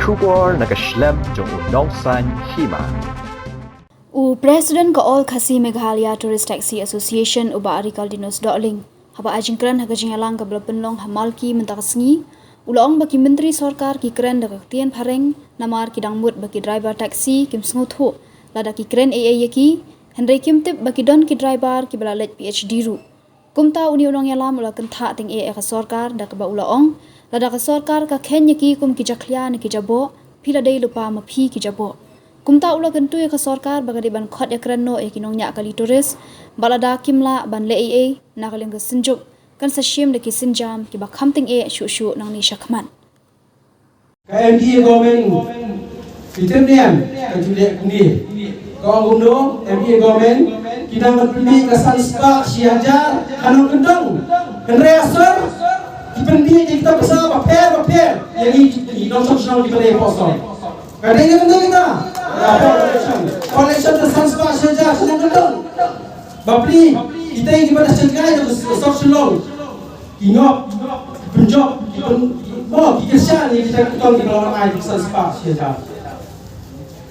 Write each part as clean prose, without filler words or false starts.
Shubor nakaslem jong unong san hima. President ka all Khasi Meghalaya Tourist Taxi Association uba arikal dinos doling haba ajingkran hagajing alang ka blapenlong hamalki mentakasngi ulong baki menteri sarkar ki kren da tian phareng namar ki dangmut baki driver taxi kim snuthu lada ki kren yaki Henry Kim tip baki don ki driver ki balalet PhD ru kumta uni ulong yalam ula kentha ting ka sarkar da ka ba ulong lada ka sarkar ka khen yaki kum ki jakhlia ni ki jabo phila dei lupa ma phi ki jabo kumta ula kentu ka sarkar bagadi ban khot yakran no ekinong nya kali tourist balada kimla ban le na kaling ka sinjuk kan sa shim de ki sinjam ki ba khamting shu shu nang ni shakman ka MDA government fitemnian ka jude kuni ko ngundo MDA government kita menpilih ke sanspa siajar kanong kendong kenreasor dipendi kita bisa paper yang ini nong sok di balai posol kadang yang kita collection the sanspa siajar kanong kendong bapli kita yang kita segai ke sok selong inop penjob mau kita kita ketong di bawah air sanspa siajar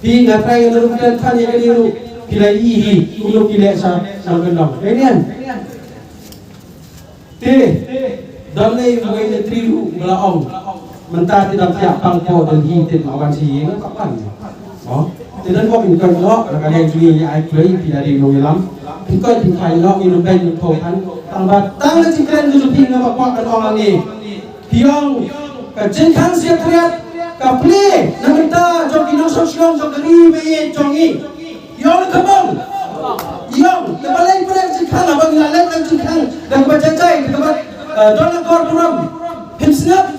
di ngatrai yang merupakan kan yang keliru pilai ihi untuk pilih sa kendong kemudian dalai buai netriru belaong mentah tidak tiap pangko dan hintit makan siang kapan tidak kok bukan kok kadang ini ai play tidak di nongelam bukan bukan kok ini ben pokan tambah tangan cikren dulu pindah bapak dan orang ni piang kejengkan siap teriak kapli namita jok inong sosial jok geri be jongi yang kebang yang tebalai pada cikkan abang lalat dan cikkan dan bacacai dekat donor korporam himself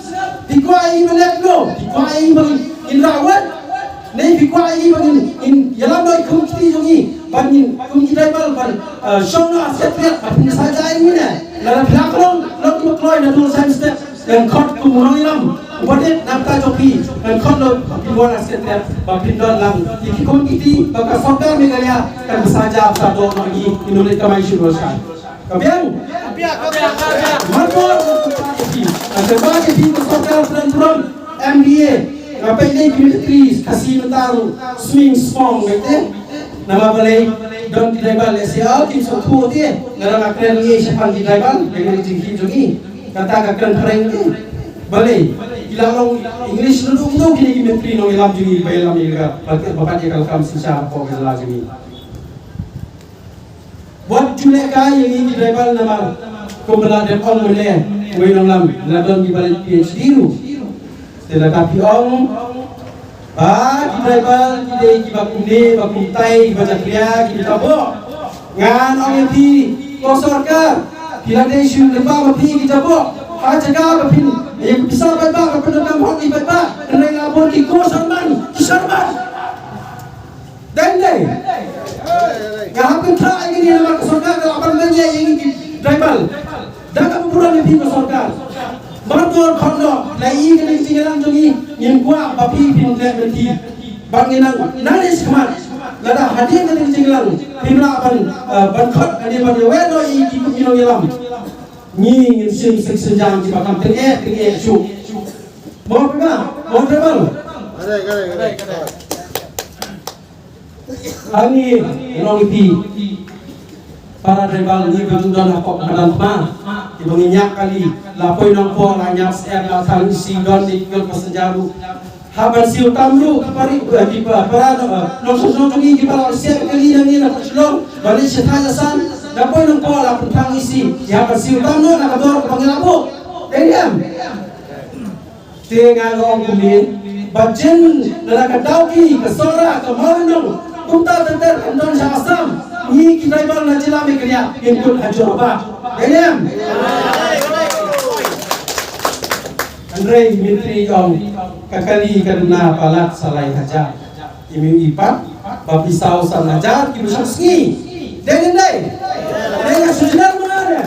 dikuai melekno dikuai bang in rawat nei dikuai bang in yalam doi kumti jongi bangin kumti tribal ban shona setret apin saja ini na lalat lakrong lok makloi na dul science step yang khot kumurang ilam wadet napta joki dan khot lo piwala setret bapin don lang ikikon iti baka sarkar Meghalaya kan saja satu lagi Indonesia kamai syuroskan kabiang Marmor sebagai tim sarkar peran MDA ngapain ini Ministry Khasi Mentaru swing smong gitu nama balai don di tribal SL tim satu dia ngarang akren ni siapa di tribal dengan jingki jogi kata akren pereng ni balai ilang English dulu kini Menteri nong ilam jogi bayalam ira bapak dia kalau kamu sisa apa lagi ni buat juleka yang ini tribal nama kumpulan dan orang mulai wenong lam ladon di balik PhD ru setelah tapi orang di tribal di bakunde bakuntai baca kriya kita bo ngan orang di kosarkar bila dia isu lemah mapi kita bo ajaga mapin yang bisa bapak pendengar hong di bapak kena ngapun di kosarman kisarman dan deh ngapun tak ini nama kosarkar kalau apa namanya yang tribal dah kamu pura mapi kosarkar Martor kondo lai kini singalang jongi yang gua bapi pindah berhenti banginang naris kemat lada hadir kini singalang pindah ban hadir ban weno iki kumino yalam ni ngin senjang di bakam tenge su mau berapa kare ani long iti para tribal ni betulan apa badan ma ibonginyak kali lapoy nang po lanyak ser la tang sidon ikol pasenjaru haban siu tamru kapari di para no so ni para ser kali yang ni na slong bali setanya san lapoy nang po la putang isi ya siu tamru na kador pangilapo diam tenga rong kumin bajen na kadauki kasora kamarnong kumta tenter andon sa asam ni tribal na jila Meghalaya input hajo apa diam Andre Menteri Ong kakali karena palat salai hajar imi ipat bapi sau san hajar ki besar sengi dengan sujudan mana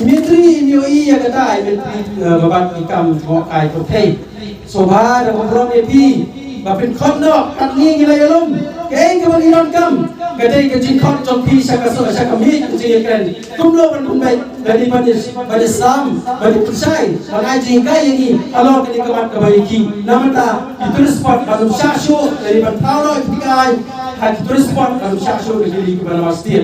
Menteri NUI yang kata Menteri babat ikam ngokai kotai soba dan ngobrol epi bapin khotno katni ngilai alum keng kebagian kam kadai kecil kau jompi syaka mi kecil kan kumlo ban dari pada sam pada persai mengaji kai ini kalau kini kemat kebaiki namanya itu spot pada syasyo dari pada tauro tikai hati terus spot pada syasyo dari kepada masjid